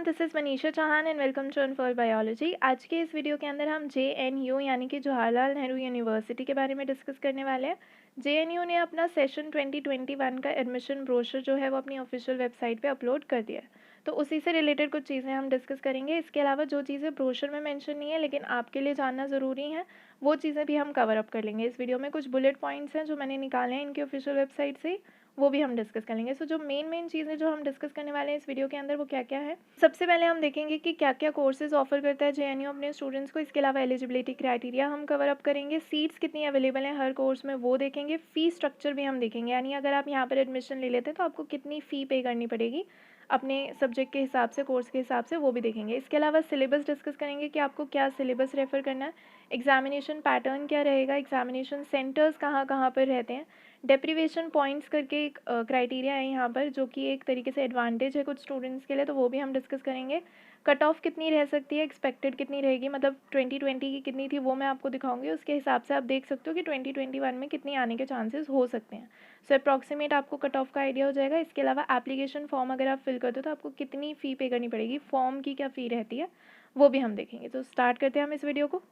This is Manisha Chauhan and welcome to unfold biology. आज के इस वीडियो के अंदर हम JNU यानी कि जवाहरलाल नेहरू यूनिवर्सिटी के बारे में डिस्कस करने वाले हैं। JNU ने अपना सेशन 2021 का एडमिशन ब्रोशर जो है वो अपनी ऑफिशियल वेबसाइट पे अपलोड कर दिया है, तो उसी से रिलेटेड कुछ चीज़ें हम डिस्कस करेंगे। इसके अलावा जो चीज़ें ब्रोशर में मेंशन नहीं है लेकिन आपके लिए जानना ज़रूरी है, वो चीज़ें भी हम कवर अप कर लेंगे इस वीडियो में। कुछ बुलेट पॉइंट्स हैं जो मैंने निकाले हैं इनकी ऑफिशियल वेबसाइट से, वो भी हम डिस्कस कर लेंगे। सो जो मेन चीज़ें जो हम डिस्कस करने वाले हैं इस वीडियो के अंदर वो क्या क्या है। सबसे पहले हम देखेंगे कि क्या क्या कोर्सेज ऑफर करता है JNU अपने स्टूडेंट्स को। इसके अलावा एलिजिबिलिटी क्राइटेरिया हम कवर अप करेंगे, सीट्स कितनी अवेलेबल हैं हर कोर्स में वो देखेंगे, फ़ी स्ट्रक्चर भी हम देखेंगे, यानी अगर आप यहाँ पर एडमिशन ले लेते हैं तो आपको कितनी फ़ी पे करनी पड़ेगी अपने सब्जेक्ट के हिसाब से, कोर्स के हिसाब से, वो भी देखेंगे। इसके अलावा सिलेबस डिस्कस करेंगे कि आपको क्या सिलेबस रेफ़र करना है, एग्जामिनेशन पैटर्न क्या रहेगा, एग्जामिनेशन सेंटर्स कहाँ कहाँ पर रहते हैं, डेप्रीवेशन पॉइंट्स करके एक क्राइटेरिया है यहाँ पर जो कि एक तरीके से एडवांटेज है कुछ स्टूडेंट्स के लिए, तो वो भी हम डिस्कस करेंगे। कट ऑफ कितनी रह सकती है, एक्सपेक्टेड कितनी रहेगी, मतलब 2020 की कितनी थी वो मैं आपको दिखाऊंगी, उसके हिसाब से आप देख सकते हो कि 2021 में कितनी आने के चांसेस हो सकते हैं। सो अप्रॉक्सीमेट आपको कट ऑफ का आइडिया हो जाएगा। इसके अलावा एप्लीकेशन फॉर्म अगर आप फिल करते हो तो आपको कितनी फ़ी पे करनी पड़ेगी, फॉर्म की क्या फ़ी रहती है, वो भी हम देखेंगे। तो स्टार्ट करते हैं हम इस वीडियो को।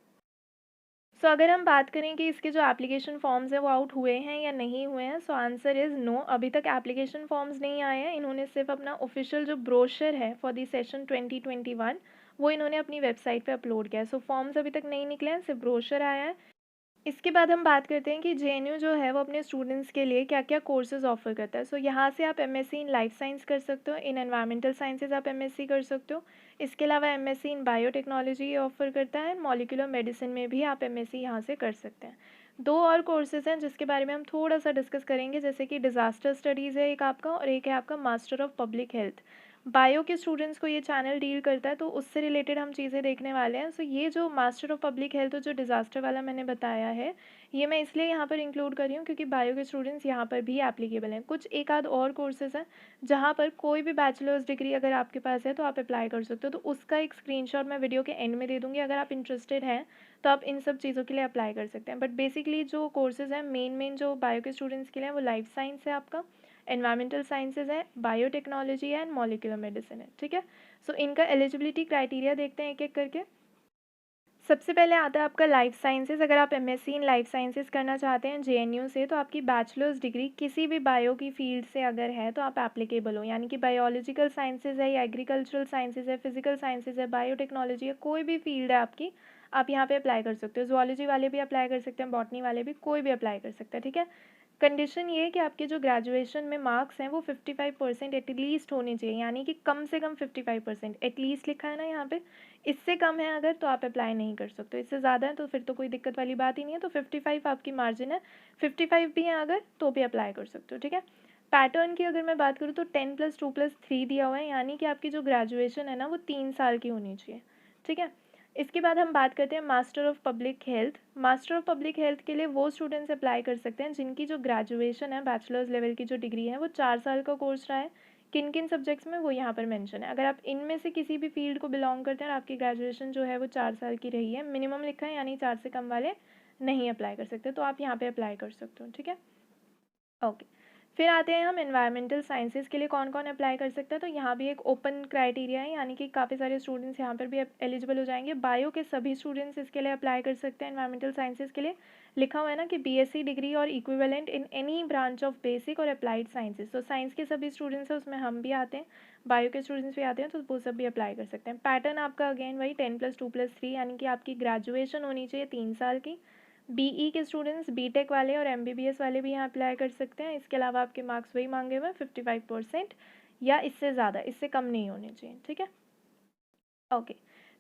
अगर हम बात करें कि इसके जो एप्लीकेशन फॉर्म्स हैं वो आउट हुए हैं या नहीं हुए हैं, आंसर इज़ नो। अभी तक एप्लीकेशन फॉर्म्स नहीं आए हैं। इन्होंने सिर्फ अपना ऑफिशियल जो ब्रोशर है फॉर दी सेशन 2021 वो इन्होंने अपनी वेबसाइट पे अपलोड किया है। फॉर्म्स अभी तक नहीं निकले हैं, सिर्फ ब्रोशर आया है। इसके बाद हम बात करते हैं कि JNU जो है वो अपने स्टूडेंट्स के लिए क्या क्या कोर्सेज ऑफर करता है। यहाँ से आप MSc इन लाइफ साइंस कर सकते हो, इन एनवायरमेंटल साइंसेज आप MSc कर सकते हो। इसके अलावा MSc इन बायोटेक्नोलॉजी ऑफर करता है, मॉलिक्यूलर मेडिसिन में भी आप MSc यहाँ से कर सकते हैं। दो और कोर्सेज हैं जिसके बारे में हम थोड़ा सा डिस्कस करेंगे, जैसे कि डिज़ास्टर स्टडीज़ है एक आपका, और एक है आपका master of public health. Bio के स्टूडेंट्स को ये चैनल डील करता है, तो उससे रिलेटेड हम चीज़ें देखने वाले हैं। ये जो मास्टर ऑफ पब्लिक हेल्थ और जो डिज़ास्टर वाला मैंने बताया है, ये मैं इसलिए यहाँ पर इंक्लूड कर रही हूँ क्योंकि बायो के स्टूडेंट्स यहाँ पर भी एप्लीकेबल हैं। कुछ एक आध और कोर्सेज हैं जहाँ पर कोई भी बैचलर्स डिग्री अगर आपके पास है तो आप अप्लाई कर सकते हो, तो उसका एक स्क्रीनशॉट मैं वीडियो के एंड में दे दूँगी। अगर आप इंटरेस्टेड हैं तो आप इन सब चीज़ों के लिए अप्लाई कर सकते हैं। बट बेसिकली जो कोर्सेज हैं मेन जो बायो के स्टूडेंट्स के लिए हैं वो लाइफ साइंस है आपका, एनवायरमेंटल साइंसेज है, बायोटेक्नोलॉजी है एंड मॉलिक्यूलर मेडिसिन है। ठीक है, इनका एलिजिबिलिटी क्राइटेरिया देखते हैं एक एक करके। सबसे पहले आता है आपका लाइफ साइंसेज। अगर आप MSc इन लाइफ साइंसेज करना चाहते हैं JNU से, तो आपकी बैचलर्स डिग्री किसी भी बायो की फील्ड से अगर है तो आप एप्लीकेबल हो, यानी कि बायोलॉजिकल साइंसेज है या एग्रीकल्चरल साइंसेज है, फिजिकल साइंसेज है, बायोटेक्नोलॉजी है, कोई भी फील्ड है आपकी, आप यहाँ पे अप्लाई कर सकते हो। जूलॉजी वाले भी अप्लाई कर सकते हैं, बॉटनी वाले भी, कोई भी अप्लाई कर सकता है। ठीक है, कंडीशन ये है कि आपके जो ग्रेजुएशन में मार्क्स हैं वो 55% एटलीस्ट होने चाहिए, यानी कि कम से कम 55%, एटलीस्ट लिखा है ना यहाँ पे। इससे कम है अगर तो आप अप्लाई नहीं कर सकते, इससे ज़्यादा है तो फिर तो कोई दिक्कत वाली बात ही नहीं है। तो 55 आपकी मार्जिन है, 55 भी है अगर तो भी अप्लाई कर सकते हो। ठीक है, पैटर्न की अगर मैं बात करूँ तो 10+2+3 दिया हुआ है, यानी कि आपकी जो ग्रेजुएशन है ना वो 3 साल की होनी चाहिए। ठीक है, इसके बाद हम बात करते हैं master of public health. Master of public health के लिए वो स्टूडेंट्स अप्लाई कर सकते हैं जिनकी जो ग्रेजुएशन है, बैचलर्स लेवल की जो डिग्री है, वो 4 साल का कोर्स रहा है। किन किन सब्जेक्ट्स में वो यहाँ पर मेंशन है। अगर आप इनमें से किसी भी फील्ड को बिलोंग करते हैं और आपकी ग्रेजुएशन जो है वो 4 साल की रही है, मिनिमम लिखा है, यानी 4 से कम वाले नहीं अप्लाई कर सकते, तो आप यहाँ पर अप्लाई कर सकते हो। ठीक है, ओके। फिर आते हैं हम एनवायरमेंटल साइंसेज के लिए कौन कौन अप्लाई कर सकता है। तो यहाँ भी एक ओपन क्राइटेरिया है, यानी कि काफ़ी सारे स्टूडेंट्स यहाँ पर भी एलिजिबल हो जाएंगे। बायो के सभी स्टूडेंट्स इसके लिए अप्लाई कर सकते हैं। एनवायरमेंटल साइंसेज के लिए लिखा हुआ है ना कि BSc डिग्री और equivalent in any branch of basic और अप्लाइड साइंसेज। तो साइंस के सभी स्टूडेंट्स हैं, उसमें हम भी आते हैं, बायो के स्टूडेंट्स भी आते हैं, तो वो सब भी अप्लाई कर सकते हैं। पैटर्न आपका अगेन वही 10+2+3, यानी कि आपकी ग्रेजुएशन होनी चाहिए 3 साल की। BE के स्टूडेंट्स, BTech वाले और MBBS वाले भी यहाँ अप्लाई कर सकते हैं। इसके अलावा आपके मार्क्स वही मांगे हुए हैं 55% या इससे ज़्यादा, इससे कम नहीं होने चाहिए। ठीक है, ओके।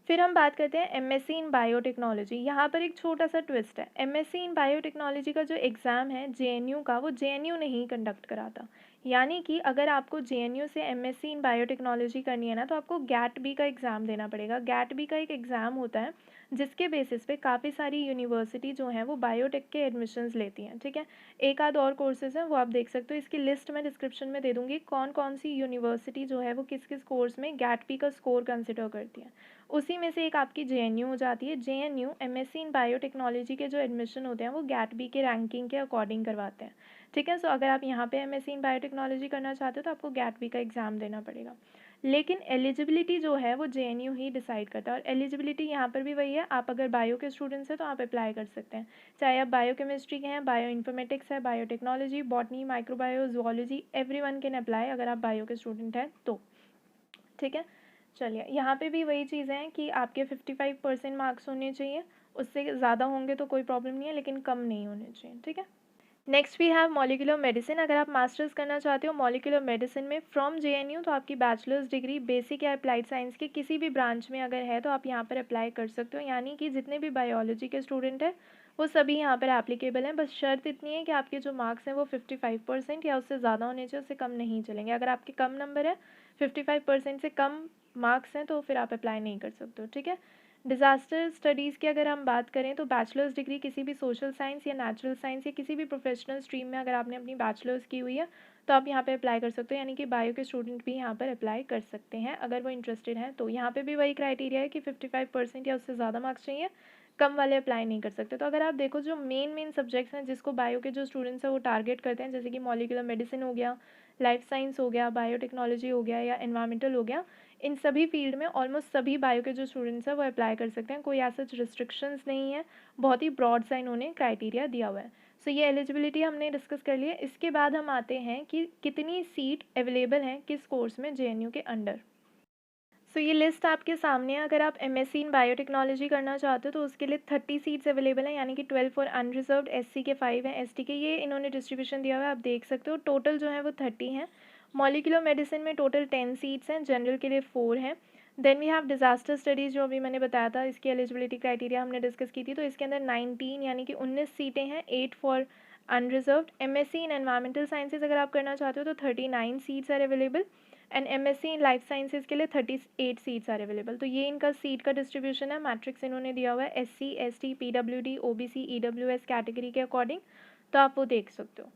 फिर हम बात करते हैं MSc इन बायोटेक्नोलॉजी। यहाँ पर एक छोटा सा ट्विस्ट है। MSc इन बायोटेक्नोलॉजी का जो एग्ज़ाम है JNU का, वो JNU नहीं कंडक्ट कराता, यानी कि अगर आपको JNU से MSc इन बायोटेक्नोलॉजी करनी है ना तो आपको GAT-B का एग्ज़ाम देना पड़ेगा। GAT-B का एक एग्ज़ाम होता है जिसके बेसिस पे काफ़ी सारी यूनिवर्सिटी जो हैं वो बायोटेक के एडमिशन्स लेती हैं। ठीक है, एक आध और कोर्सेज़ हैं वो आप देख सकते हो, इसकी लिस्ट मैं डिस्क्रिप्शन में दे दूँगी, कौन कौन सी यूनिवर्सिटी जो है वो किस किस कोर्स में GAT-B का स्कोर कंसिडर करती है। उसी में से एक आपकी JNU हो जाती है। JNU MSc इन बायोटेक्नोलॉजी के जो एडमिशन होते हैं वो GAT-B के रैंकिंग के अकॉर्डिंग करवाते हैं। ठीक है, अगर आप यहाँ पे MSc इन बायोटेक्नोलॉजी करना चाहते हो तो आपको GAT-B का एग्ज़ाम देना पड़ेगा। लेकिन एलिजिबिलिटी जो है वो जेएनयू ही डिसाइड करता है। और एलिजिबिलिटी यहाँ पर भी वही है, आप अगर बायो के स्टूडेंट्स हैं तो आप अप्लाई कर सकते हैं, चाहे आप बायो केमिस्ट्री के हैं, बायो इन्फॉर्मेटिक्स है, biotechnology, botany, microbio, zoology, everyone can apply अगर आप बायो के स्टूडेंट हैं तो। ठीक है, चलिए यहाँ पे भी वही चीज़ें हैं कि आपके 55% मार्क्स होने चाहिए, उससे ज़्यादा होंगे तो कोई प्रॉब्लम नहीं है, लेकिन कम नहीं होने चाहिए। ठीक है, next we have molecular medicine. अगर आप मास्टर्स करना चाहते हो मॉलिक्यूलर मेडिसिन में फ्रॉम जेएनयू, तो आपकी बैचलर्स डिग्री बेसिक या अप्लाइड साइंस के किसी भी ब्रांच में अगर है तो आप यहाँ पर अप्लाई कर सकते हो, यानी कि जितने भी बायोलॉजी के स्टूडेंट हैं वो सभी यहाँ पर एप्लीकेबल हैं। बस शर्त इतनी है कि आपके जो मार्क्स हैं वो 55% या उससे ज़्यादा होने चाहिए, उससे कम नहीं चलेंगे। अगर आपके कम नंबर है, 55% से कम मार्क्स हैं, तो फिर आप अप्लाई नहीं कर सकते हो। ठीक है, डिज़ास्टर स्टडीज़ की अगर हम बात करें तो बैचलर्स डिग्री किसी भी सोशल साइंस या नेचुरल साइंस या किसी भी प्रोफेशनल स्ट्रीम में अगर आपने अपनी बैचलर्स की हुई है तो आप यहाँ पे अप्लाई कर सकते हो, यानी कि बायो के स्टूडेंट भी यहाँ पर अप्लाई कर सकते हैं अगर वो इंटरेस्टेड हैं। तो यहाँ पे भी वही क्राइटेरिया है कि 55% या उससे ज़्यादा मार्क्स चाहिए, कम वाले अप्लाई नहीं कर सकते। तो अगर आप देखो जो मेन सब्जेक्ट्स हैं जिसको बायो के जो स्टूडेंट्स हैं वो टारगेट करते हैं, जैसे कि मॉलिक्यूलर मेडिसिन हो गया, लाइफ साइंस हो गया, बायोटेक्नोलॉजी हो गया या एनवायरमेंटल हो गया, इन सभी फील्ड में ऑलमोस्ट सभी बायो के जो स्टूडेंट्स हैं वो अप्लाई कर सकते हैं, कोई ऐसा रिस्ट्रिक्शंस नहीं है, बहुत ही ब्रॉड सा इन्होंने क्राइटेरिया दिया हुआ है। सो ये एलिजिबिलिटी हमने डिस्कस कर ली है। इसके बाद हम आते हैं कि कितनी सीट अवेलेबल हैं किस कोर्स में जेएनयू के अंडर। सो ये लिस्ट आपके सामने है। अगर आप एमएससी इन बायोटेक्नोलॉजी करना चाहते हो तो उसके लिए 30 सीट्स अवेलेबल हैं, यानी कि 12 फॉर अनरिजर्व्ड, एससी के 5 हैं, एसटी के ये इन्होंने डिस्ट्रीब्यूशन दिया हुआ है, आप देख सकते हो। टोटल जो है वो 30 हैं। मॉलिक्यूलर मेडिसिन में टोटल 10 सीट्स हैं, जनरल के लिए 4 हैं। Then we have disaster studies, जो अभी मैंने बताया था, इसकी एलिजिबिलिटी क्राइटेरिया हमने डिस्कस की थी, तो इसके अंदर 19 यानी कि 19 सीटें हैं, 8 for unreserved. MSc in environmental sciences अगर आप करना चाहते हो तो 39 seats are available, and MSc in life sciences के लिए 38 सीट्स आर अवेलेबल। तो ये इनका सीट का डिस्ट्रीब्यूशन है, मैट्रिक्स इन्होंने दिया हुआ है SC, ST, PWD, OBC, EWS category के अकॉर्डिंग, तो आप वो देख सकते हो।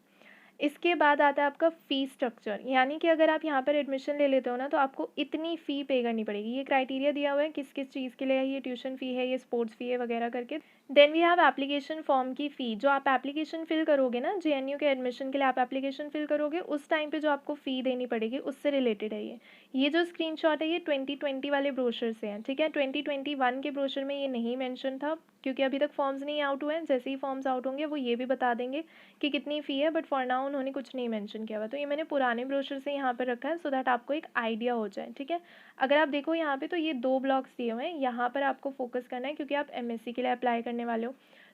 इसके बाद आता है आपका फ़ीस स्ट्रक्चर, यानी कि अगर आप यहाँ पर एडमिशन ले लेते हो ना तो आपको इतनी फ़ी पे करनी पड़ेगी। ये क्राइटेरिया दिया हुआ है किस किस चीज़ के लिए है, ये ट्यूशन फ़ी है, ये स्पोर्ट्स फ़ी है वगैरह करके। Then we have application form की फ़ी, जो आप एप्लीकेशन फ़िल करोगे ना जेएनयू के एडमिशन के लिए, आप एप्लीकेशन फ़िल करोगे उस टाइम पे जो आपको फ़ी देनी पड़ेगी उससे रिलेटेड है ये जो स्क्रीनशॉट है ये 2020 वाले ब्रोशर से है। ठीक है, 2021 के ब्रोशर में ये नहीं मेंशन था क्योंकि अभी तक फॉर्म्स नहीं आउट हुए हैं, जैसे ही फॉर्म्स आउट होंगे वो ये भी बता देंगे कि कितनी फ़ी है, बट फॉर नाउ उन्होंने कुछ नहीं मेंशन किया हुआ। तो ये मैंने पुराने ब्रोशर से यहाँ पर रखा है सो दैट आपको एक आइडिया हो जाए। ठीक है, अगर आप देखो यहाँ पे तो ये 2 ब्लॉक्स दिए हुए हैं, यहाँ पर आपको फोकस करना है क्योंकि आप एमएससी के लिए अप्लाई करने वाले हो।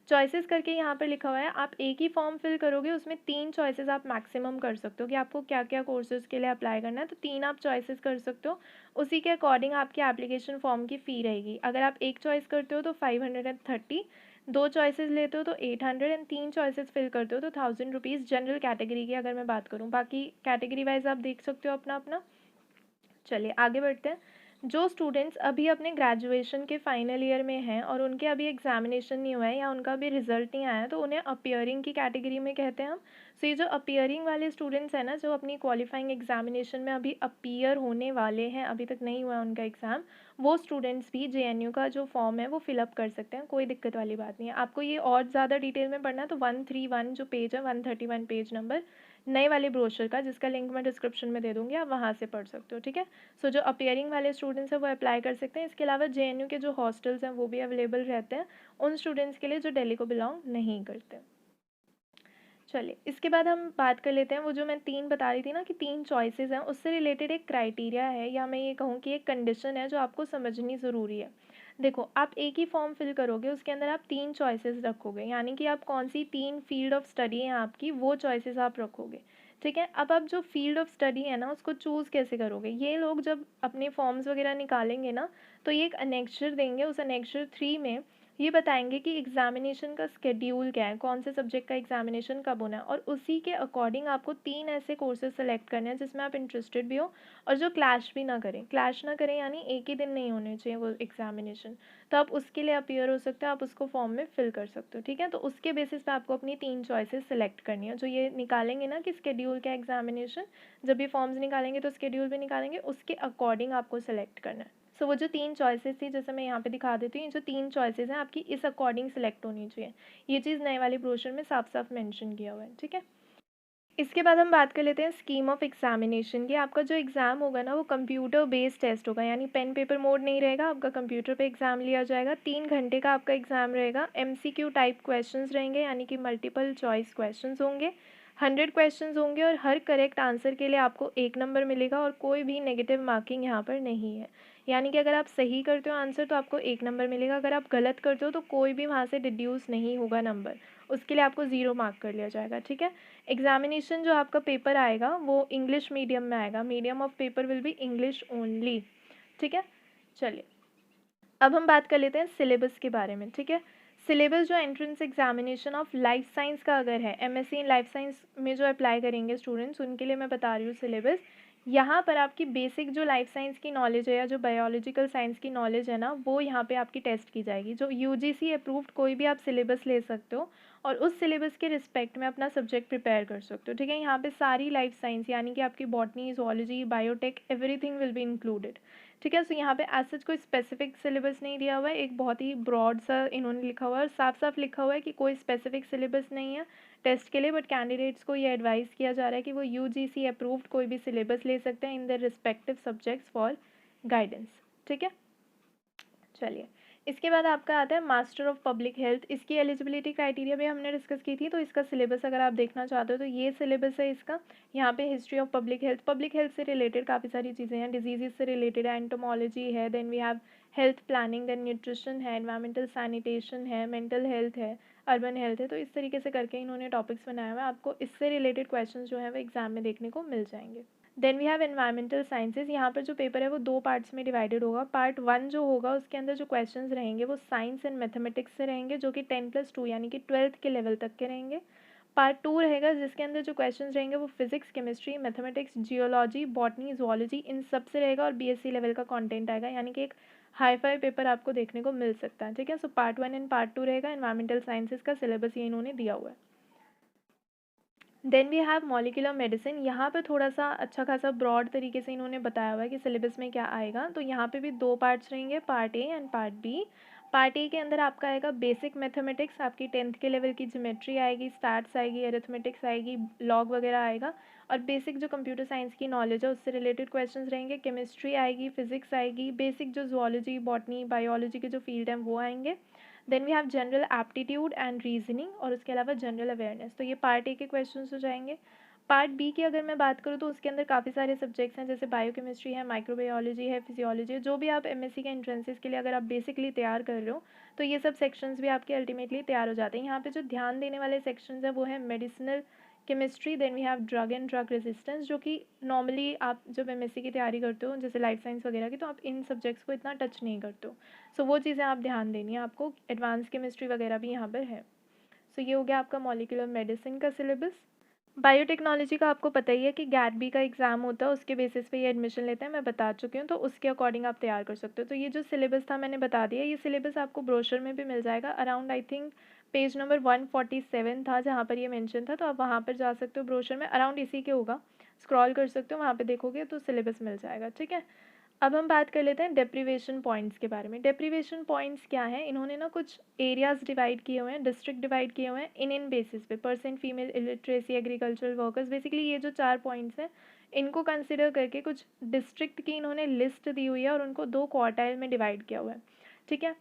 चॉइसेस करके यहाँ पर लिखा हुआ है, आप एक ही फॉर्म फिल करोगे उसमें 3 चॉइसेस आप मैक्सिमम कर सकते हो कि आपको क्या क्या कोर्सेज़ के लिए अप्लाई करना है, तो 3 आप चॉइसेस कर सकते हो। उसी के अकॉर्डिंग आपकी एप्लीकेशन फॉर्म की फ़ी रहेगी। अगर आप एक चॉइस करते हो तो 530, 2 चॉइसेस लेते हो तो 800, एंड 3 चॉइसेस फिल करते हो तो 1000 रुपीज़ जनरल कैटेगरी की अगर मैं बात करूँ। बाकी कैटेगरी वाइज आप देख सकते हो अपना अपना। चलिए आगे बढ़ते हैं। जो स्टूडेंट्स अभी अपने ग्रेजुएशन के फाइनल ईयर में हैं और उनके अभी एग्जामिनेशन नहीं हुआ है या उनका अभी रिजल्ट नहीं आया है तो उन्हें अपीयरिंग की कैटेगरी में कहते हैं हम। सो ये जो अपीयरिंग वाले स्टूडेंट्स हैं ना, जो अपनी क्वालिफाइंग एग्जामिनेशन में अभी अपीयर होने वाले हैं, अभी तक नहीं हुआ उनका एग्ज़ाम, वो स्टूडेंट्स भी जेएनयू का जो फॉर्म है वो फिलअप कर सकते हैं, कोई दिक्कत वाली बात नहीं है। आपको ये और ज़्यादा डिटेल में पढ़ना है तो 131 जो पेज है, 131 पेज नंबर नए वाले ब्रोशर का, जिसका लिंक मैं डिस्क्रिप्शन में दे दूँगी, आप वहाँ से पढ़ सकते हो। ठीक है, सो जो अपीयरिंग वाले स्टूडेंट्स हैं वो अप्लाई कर सकते हैं। इसके अलावा जेएनयू के जो हॉस्टल्स हैं वो भी अवेलेबल रहते हैं उन स्टूडेंट्स के लिए जो दिल्ली को बिलोंग नहीं करते। चलिए इसके बाद हम बात कर लेते हैं, वो जो मैं 3 बता रही थी ना कि 3 चॉइसेस हैं, उससे रिलेटेड एक क्राइटेरिया है या मैं ये कहूँ कि एक कंडीशन है जो आपको समझनी ज़रूरी है। देखो, आप एक ही फॉर्म फिल करोगे, उसके अंदर आप 3 चॉइसेस रखोगे, यानी कि आप कौन सी 3 फील्ड ऑफ स्टडी हैं आपकी, वो चॉइसेस आप रखोगे। ठीक है, अब आप जो फील्ड ऑफ स्टडी है ना उसको चूज़ कैसे करोगे, ये लोग जब अपने फॉर्म्स वगैरह निकालेंगे ना तो ये एक अनेक्शर देंगे, उस अनेक्शर 3 में ये बताएंगे कि एग्जामिनेशन का स्केड्यूल क्या है, कौन से सब्जेक्ट का एग्जामिनेशन कब होना है, और उसी के अकॉर्डिंग आपको 3 ऐसे कोर्सेज सेलेक्ट करने हैं जिसमें आप इंटरेस्टेड भी हो और जो क्लैश भी ना करें। क्लैश ना करें यानी एक ही दिन नहीं होने चाहिए वो एग्जामिनेशन, तो आप उसके लिए अपीयर हो सकते हो, आप उसको फॉर्म में फिल कर सकते हो। ठीक है, तो उसके बेसिस पे आपको अपनी 3 चॉइसेस सेलेक्ट करनी है, जो ये निकालेंगे ना कि स्केड्यूल क्या एग्जामिनेशन, जब भी फॉर्म्स निकालेंगे तो स्केड्यूल भी निकालेंगे, उसके अकॉर्डिंग आपको सेलेक्ट करना है। सो वो जो 3 चॉइसेस थी, जैसे मैं यहाँ पे दिखा देती हूँ, ये जो 3 चॉइसेस हैं आपकी इस अकॉर्डिंग सेलेक्ट होनी चाहिए। ये चीज़ नए वाले ब्रोशर में साफ साफ मेंशन किया हुआ है। ठीक है, इसके बाद हम बात कर लेते हैं स्कीम ऑफ एग्जामिनेशन की। आपका जो एग्ज़ाम होगा ना वो कंप्यूटर बेस्ड टेस्ट होगा, यानी पेन पेपर मोड नहीं रहेगा, आपका कंप्यूटर पे एग्ज़ाम लिया जाएगा। 3 घंटे का आपका एग्ज़ाम रहेगा। एमसीक्यू टाइप क्वेश्चंस रहेंगे, यानी कि मल्टीपल चॉइस क्वेश्चंस होंगे। 100 क्वेश्चंस होंगे और हर करेक्ट आंसर के लिए आपको 1 नंबर मिलेगा और कोई भी नेगेटिव मार्किंग यहाँ पर नहीं है। यानी कि अगर आप सही करते हो आंसर तो आपको 1 नंबर मिलेगा, अगर आप गलत करते हो तो कोई भी वहाँ से डिड्यूस नहीं होगा नंबर, उसके लिए आपको 0 मार्क कर लिया जाएगा। ठीक है। एग्जामिनेशन जो आपका पेपर आएगा वो इंग्लिश मीडियम में आएगा। Medium of paper will be English only. ठीक है। चलिए अब हम बात कर लेते हैं सिलेबस के बारे में। ठीक है। सिलेबस जो entrance examination of life science का अगर है, एमएससी इन लाइफ साइंस में जो अप्लाई करेंगे स्टूडेंट्स, उनके लिए मैं बता रही हूँ सिलेबस। यहाँ पर आपकी बेसिक जो लाइफ साइंस की नॉलेज है या जो बायोलॉजिकल साइंस की नॉलेज है ना, वो यहाँ पे आपकी टेस्ट की जाएगी। जो यूजीसी अप्रूव्ड कोई भी आप सिलेबस ले सकते हो और उस सिलेबस के रिस्पेक्ट में अपना सब्जेक्ट प्रिपेयर कर सकते हो। ठीक है। यहाँ पे सारी लाइफ साइंस यानी कि आपकी botany, zoology, biotech, everything will be included. ठीक है। सो यहाँ पे एज सच कोई स्पेसिफिक सिलेबस नहीं दिया हुआ है, एक बहुत ही ब्रॉड सा इन्होंने लिखा हुआ है और साफ साफ लिखा हुआ है कि कोई स्पेसिफिक सिलेबस नहीं है टेस्ट के लिए, बट कैंडिडेट्स को ये एडवाइस किया जा रहा है कि वो यूजीसी अप्रूव्ड कोई भी सिलेबस ले सकते हैं in the respective subjects for guidance. ठीक है। चलिए इसके बाद आपका आता है मास्टर ऑफ पब्लिक हेल्थ। इसकी एलिजिबिलिटी क्राइटेरिया भी हमने डिस्कस की थी, तो इसका सिलेबस अगर आप देखना चाहते हो तो ये सिलेबस है इसका। यहाँ पे हिस्ट्री ऑफ पब्लिक हेल्थ से रिलेटेड काफ़ी सारी चीज़ें हैं, डिजीज़ से रिलेटेड है, एंटोमोलॉजी है, then we have health planning, then nutrition है, एनवायरमेंटल सैनिटेशन है, मेंटल हेल्थ है, अर्बन हेल्थ है। तो इस तरीके से करके इन्होंने टॉपिक्स बनाया हुआ है, आपको इससे रिलेटेड क्वेश्चन जो है वो एग्जाम में देखने को मिल जाएंगे। Then we have environmental sciences. यहाँ पर जो पेपर है वो 2 पार्ट्स में डिवाइडेड होगा। पार्ट 1 जो होगा उसके अंदर जो क्वेश्चंस रहेंगे वो साइंस एंड मैथमेटिक्स से रहेंगे, जो कि 10+2 यानी कि 12th के लेवल तक के रहेंगे। पार्ट 2 रहेगा जिसके अंदर जो क्वेश्चंस रहेंगे वो physics, chemistry, mathematics, geology, botany, zoology इन सब से रहेगा और बीएससी लेवल का कंटेंट आएगा, यानी कि एक हाई फाई पेपर आपको देखने को मिल सकता है। ठीक है। सो पार्ट 1 एंड पार्ट 2 रहेगा। एनवायरमेंटल साइंसेज का सिलेबस ये इन्होंने दिया हुआ है। Then we have molecular medicine. यहाँ पे थोड़ा सा अच्छा खासा ब्रॉड तरीके से इन्होंने बताया हुआ है कि सिलेबस में क्या आएगा। तो यहाँ पे भी 2 पार्ट्स रहेंगे, part A and part B. Part A के अंदर आपका आएगा बेसिक मैथमेटिक्स, आपकी 10th के लेवल की ज्योमेट्री आएगी, स्टैट्स आएगी, अरिथमेटिक्स आएगी, लॉग वगैरह आएगा और बेसिक जो कंप्यूटर साइंस की नॉलेज है उससे रिलेटेड क्वेश्चंस रहेंगे। केमिस्ट्री आएगी, फिजिक्स आएगी, बेसिक जो zoology, बॉटनी, बायोलॉजी के जो फील्ड हैं वो आएंगे। Then we have general aptitude and reasoning और उसके अलावा जनरल अवेयरनेस। तो ये पार्ट ए के क्वेश्चंस हो जाएंगे। पार्ट बी की अगर मैं बात करूँ तो उसके अंदर काफ़ी सारे सब्जेक्ट्स हैं, जैसे बायोकेमिस्ट्री है, माइक्रोबायोलॉजी है, फिजियोलॉजी है। जो भी आप एमएससी के एंट्रेंसेस के लिए अगर आप बेसिकली तैयार कर रहे हो तो ये सब सेक्शंस भी आपके अल्टीमेटली तैयार हो जाते हैं। यहाँ पे जो ध्यान देने वाले सेक्शंस हैं वो है medicinal chemistry, then we have drug and drug resistance, जो कि नॉर्मली आप जब एमएससी की तैयारी करते हो जैसे लाइफ साइंस वगैरह की तो आप इन सब्जेक्ट्स को इतना टच नहीं करते हो। सो वो चीज़ें आप ध्यान देनी है आपको। एडवांस केमिस्ट्री वगैरह भी यहाँ पर है। सो ये हो गया आपका मॉलिक्यूलर मेडिसिन का सिलेबस। बायोटेक्नोलॉजी का आपको पता ही है कि गैट बी का एग्ज़ाम होता है, उसके बेसिस पे ये एडमिशन लेते हैं, मैं बता चुकी हूँ, तो उसके अकॉर्डिंग आप तैयार कर सकते हो। तो ये जो सिलेबस था मैंने बता दिया, ये सिलेबस आपको ब्रोशर में भी मिल जाएगा। Around I think page number 147 था जहाँ पर ये मेंशन था, तो आप वहाँ पर जा सकते हो। ब्रोशर में अराउंड इसी के होगा, स्क्रॉल कर सकते हो, वहाँ पे देखोगे तो सिलेबस मिल जाएगा। ठीक है। अब हम बात कर लेते हैं डेप्रीवेशन पॉइंट्स के बारे में। डेप्रीवेशन पॉइंट्स क्या हैं, इन्होंने ना कुछ एरियाज डिवाइड किए हुए हैं, डिस्ट्रिक्ट डिवाइड किए हुए हैं इन बेसिस पे, percent female illiteracy, agricultural workers. Basically ये जो 4 पॉइंट्स हैं इनको कंसिडर करके कुछ डिस्ट्रिक्ट की इन्होंने लिस्ट दी हुई है और उनको 2 क्वार्टाइल में डिवाइड किया हुआ है। ठीक है।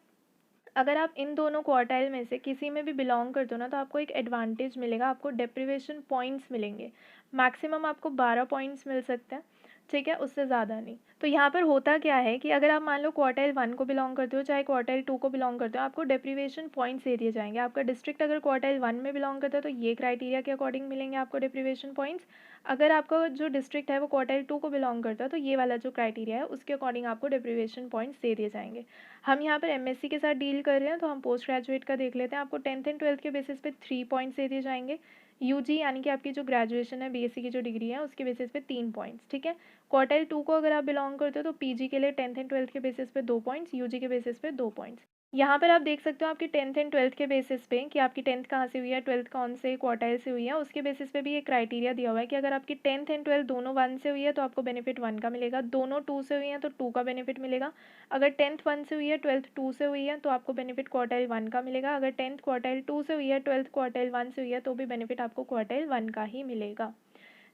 अगर आप इन दोनों क्वार्टाइल में से किसी में भी बिलोंग करते हो ना तो आपको एक एडवांटेज मिलेगा, आपको डेप्रीवेशन पॉइंट्स मिलेंगे। मैक्सिमम आपको 12 पॉइंट्स मिल सकते हैं। ठीक है। उससे ज़्यादा नहीं। तो यहाँ पर होता क्या है कि अगर आप मान लो क्वार्टाइल 1 को बिलोंग करते हो चाहे क्वार्टाइल 2 को बिलोंग करते हो, आपको डेप्रीवेशन पॉइंट्स दे दिए जाएंगे। आपका डिस्ट्रिक्ट अगर क्वार्टाइल 1 में बिलोंग करता है तो ये क्राइटेरिया के अकॉर्डिंग मिलेंगे आपको डेप्रीवेशन पॉइंट्स। अगर आपका जो डिस्ट्रिक्ट है वो क्वार्टाइल 2 को बिलोंग करता है तो ये वाला जो क्राइटेरिया है उसके अकॉर्डिंग आपको डेप्रीवेशन पॉइंट्स दे दिए जाएंगे। हम यहाँ पर एमएससी के साथ डील कर रहे हैं तो हम पोस्ट ग्रेजुएट का देख लेते हैं। आपको 10th एंड 12th के बेसिस पे 3 पॉइंट्स दे दिए जाएंगे। यूजी यानी कि आपकी जो ग्रेजुएशन है, बीएससी की जो डिग्री है, उसके बेसिस पे 3 पॉइंट्स। ठीक है। क्वार्टाइल 2 को अगर आप बिलोंग करते हो तो पीजी के लिए 10th एंड 12th के बेसिस पे 2 पॉइंट्स, यूजी के बेसिस पे 2 पॉइंट्स। यहाँ पर आप देख सकते हो आपकी 10th एंड 12th के बेसिस पे कि आपकी 10th कहाँ से हुई है, 12th कौन से क्वार्टाइल से हुई है, उसके बेसिस पे भी एक क्राइटेरिया दिया हुआ है कि अगर आपकी 10th एंड 12th दोनों 1 से हुई है तो आपको बेनिफिट 1 का मिलेगा, दोनों 2 से हुई है तो 2 का बेनिफिट मिलेगा। अगर 10th 1 से हुई है, 12th 2 से हुई है तो आपको बेनिफिट क्वार्टाइल 1 का मिलेगा। अगर 10th क्वार्टाइल 2 से हुई है, 12th क्वार्टाइल 1 से हुई है तो भी बेनिफिट आपको क्वार्टाइल 1 का ही मिलेगा।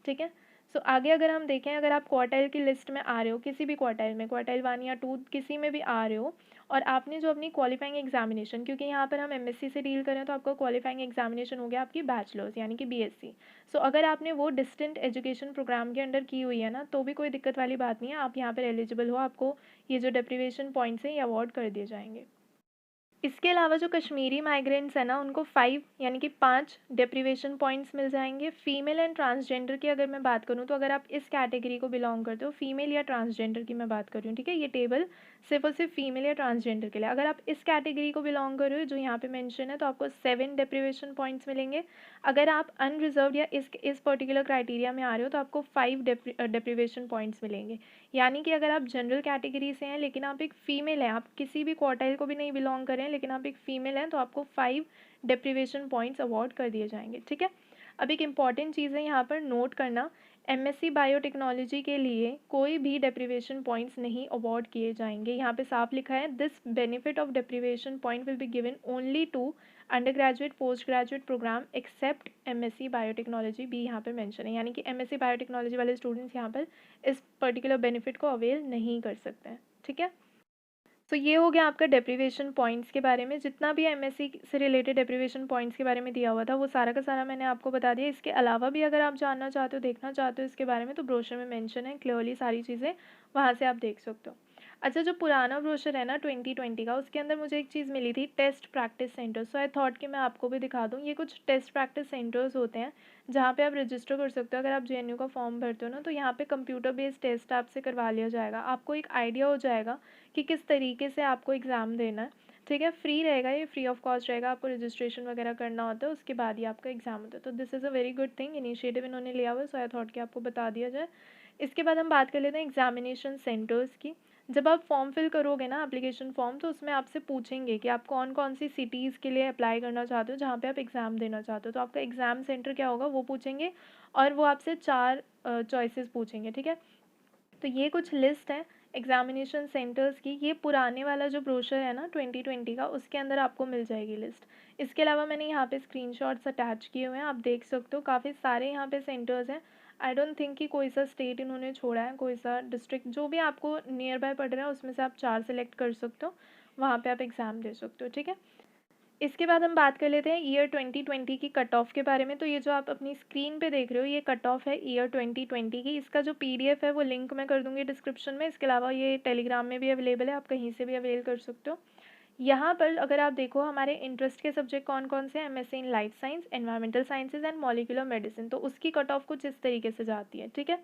ठीक है। सो आगे अगर हम देखें, अगर आप क्वार्टाइल की लिस्ट में आ रहे हो, किसी भी क्वार्टाइल में, क्वार्टाइल 1 या 2 किसी में भी आ रहे हो, और आपने जो अपनी क्वालिफाइंग एग्जामिनेशन, क्योंकि यहाँ पर हम एमएससी से डील करें तो आपका क्वालिफाइंग एग्जामिनेशन हो गया आपकी बैचलर्स यानी कि बीएससी। सो अगर आपने वो डिस्टेंट एजुकेशन प्रोग्राम के अंडर की हुई है ना, तो भी कोई दिक्कत वाली बात नहीं है, आप यहाँ पर एलिजिबल हो, आपको ये जो डेप्रीवेशन पॉइंट्स हैं ये अवॉर्ड कर दिए जाएंगे। इसके अलावा जो कश्मीरी माइग्रेंट्स हैं ना, उनको 5 यानी कि 5 डेप्रीवेशन पॉइंट्स मिल जाएंगे। फीमेल एंड ट्रांसजेंडर की अगर मैं बात करूँ, तो अगर आप इस कैटेगरी को बिलोंग करते हो, फीमेल या ट्रांसजेंडर की मैं बात कर रही हूँ, ठीक है, ये टेबल सिर्फ और सिर्फ फीमेल या ट्रांसजेंडर के लिए। अगर आप इस कैटेगरी को बिलोंग कर रहे हो जो यहाँ पे मेंशन है, तो आपको 7 डेप्रीवेशन पॉइंट्स मिलेंगे। अगर आप अनरिजर्व या इस पर्टिकुलर क्राइटेरिया में आ रहे हो, तो आपको 5 डेप्रीवेशन पॉइंट्स मिलेंगे। यानी कि अगर आप जनरल कैटेगरी से हैं लेकिन आप एक फ़ीमेल हैं, आप किसी भी क्वार्टाइल को भी नहीं बिलोंग करें लेकिन आप एक फ़ीमेल हैं, तो आपको 5 डेप्रीवेशन पॉइंट्स अवॉर्ड कर दिए जाएंगे, ठीक है। अब एक इम्पॉर्टेंट चीज़ है यहाँ पर नोट करना, एमएससी बायोटेक्नोलॉजी के लिए कोई भी डेप्रीवेशन पॉइंट्स नहीं अवॉर्ड किए जाएंगे। यहाँ पे साफ लिखा है, this benefit of deprivation point will be given only to undergraduate postgraduate program except MSc biotechnology भी यहाँ पर मेंशन है। यानी कि एमएससी बायोटेक्नोलॉजी वाले स्टूडेंट्स यहाँ पर इस पर्टिकुलर बेनिफिट को अवेल नहीं कर सकते हैं, ठीक है। तो ये हो गया आपका डेप्रीवेशन पॉइंट्स के बारे में। जितना भी एमएससी से रिलेटेड डेप्रीवेशन पॉइंट्स के बारे में दिया हुआ था वो सारा का सारा मैंने आपको बता दिया। इसके अलावा भी अगर आप जानना चाहते हो, देखना चाहते हो इसके बारे में, तो ब्रोशर में मेंशन है क्लियरली सारी चीज़ें, वहाँ से आप देख सकते हो। अच्छा, जो पुराना ब्रोशर है ना 2020 का, उसके अंदर मुझे एक चीज़ मिली थी, test practice centre. So I thought कि मैं आपको भी दिखा दूँ। ये कुछ टेस्ट प्रैक्टिस सेंटर्स होते हैं जहाँ पे आप रजिस्टर कर सकते हो। अगर आप जेएनयू का फॉर्म भरते हो ना, तो यहाँ पे कंप्यूटर बेस्ड टेस्ट आपसे करवा लिया जाएगा। आपको एक आइडिया हो जाएगा कि किस तरीके से आपको एग्ज़ाम देना है, ठीक है। फ्री रहेगा, ये फ्री ऑफ कॉस्ट रहेगा, आपको रजिस्ट्रेशन वगैरह करना होता है, उसके बाद ही आपका एग्ज़ाम होता है। तो this is a very good thing, initiative इन्होंने लिया हुआ है, सो आई थॉट कि आपको बता दिया जाए। इसके बाद हम बात कर लेते हैं एग्जामिनेशन सेंटर्स की। जब आप फॉर्म फिल करोगे ना, एप्लीकेशन फॉर्म, तो उसमें आपसे पूछेंगे कि आप कौन कौन सी सिटीज़ के लिए अप्लाई करना चाहते हो, जहाँ पे आप एग्ज़ाम देना चाहते हो। तो आपका एग्ज़ाम सेंटर क्या होगा वो पूछेंगे, और वो आपसे 4 चॉइसेस पूछेंगे, ठीक है। तो ये कुछ लिस्ट है एग्जामिनेशन सेंटर्स की। ये पुराने वाला जो ब्रोशर है ना 2020 का, उसके अंदर आपको मिल जाएगी लिस्ट। इसके अलावा मैंने यहाँ पे स्क्रीनशॉट्स अटैच किए हुए हैं, आप देख सकते हो, काफ़ी सारे यहाँ पे सेंटर्स हैं। आई डोंट थिंक कि कोई सा स्टेट इन्होंने छोड़ा है, कोई सा डिस्ट्रिक्ट, जो भी आपको नियर बाय पड़ रहा है उसमें से आप 4 सेलेक्ट कर सकते हो, वहाँ पर आप एग्ज़ाम दे सकते हो, ठीक है। इसके बाद हम बात कर लेते हैं ईयर 2020 की कट ऑफ के बारे में। तो ये जो आप अपनी स्क्रीन पे देख रहे हो, ये कट ऑफ है ईयर 2020 की। इसका जो पीडीएफ है वो लिंक मैं कर दूँगी डिस्क्रिप्शन में। इसके अलावा ये टेलीग्राम में भी अवेलेबल है, आप कहीं से भी अवेल कर सकते हो। यहाँ पर अगर आप देखो, हमारे इंटरेस्ट के सब्जेक्ट कौन कौन से हैं, MSc in life science, environmental sciences and molecular medicine, तो उसकी कट ऑफ कुछ इस तरीके से जाती है, ठीक है।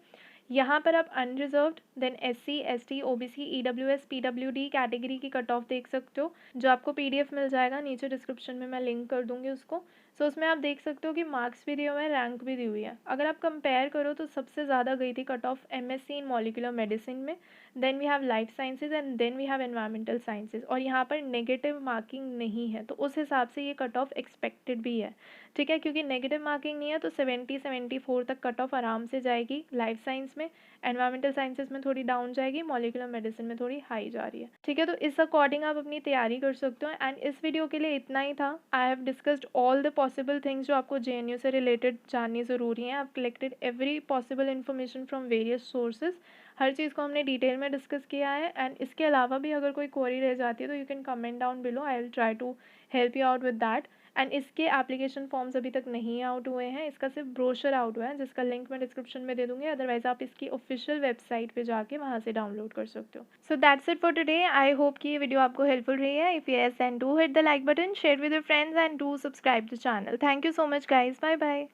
यहाँ पर आप unreserved, then SC, ST, OBC, EWS, पीडब्ल्यूडी कैटेगरी की कट ऑफ देख सकते हो, जो आपको पीडीएफ मिल जाएगा, नीचे डिस्क्रिप्शन में मैं लिंक कर दूँगी उसको। सो उसमें आप देख सकते हो कि मार्क्स भी दिए हुए हैं, रैंक भी दी हुई है। अगर आप कंपेयर करो तो सबसे ज़्यादा गई थी cut off MSc in molecular medicine में, then we have life sciences and then we have environmental sciences. और यहाँ पर नेगेटिव मार्किंग नहीं है, तो उस हिसाब से ये कट ऑफ एक्सपेक्टेड भी है, ठीक है। क्योंकि नेगेटिव मार्किंग नहीं है तो 70-74 तक कट ऑफ आराम से जाएगी लाइफ साइंस में। एनवायरमेंटल साइंसेज में थोड़ी डाउन जाएगी, मॉलिक्यूलर मेडिसिन में थोड़ी हाई जा रही है, ठीक है। तो इस अकॉर्डिंग आप अपनी तैयारी कर सकते हो। एंड इस वीडियो के लिए इतना ही था। I have discussed all the possible things जो आपको जेएनयू से रिलेटेड जाननी ज़रूरी है। आप collected every possible information from various sources. हर चीज़ को हमने डिटेल में डिस्कस किया है। एंड इसके अलावा भी अगर कोई क्वेरी रह जाती है तो you can comment down below, I will try to help you out with that. And इसके एप्लीकेशन फॉर्म्स अभी तक नहीं आउट हुए हैं, इसका सिर्फ ब्रोशर आउट हुआ है, जिसका लिंक मैं डिस्क्रिप्शन में दे दूँगी। अदरवाइज़ आप इसकी ऑफिशियल वेबसाइट पे जाके वहाँ से डाउनलोड कर सकते हो। So that's it for today. I hope कि ये वीडियो आपको हेल्पफुल रही है। If yes, then do hit the like button, share with your friends and do subscribe the channel. Thank you so much guys, bye bye.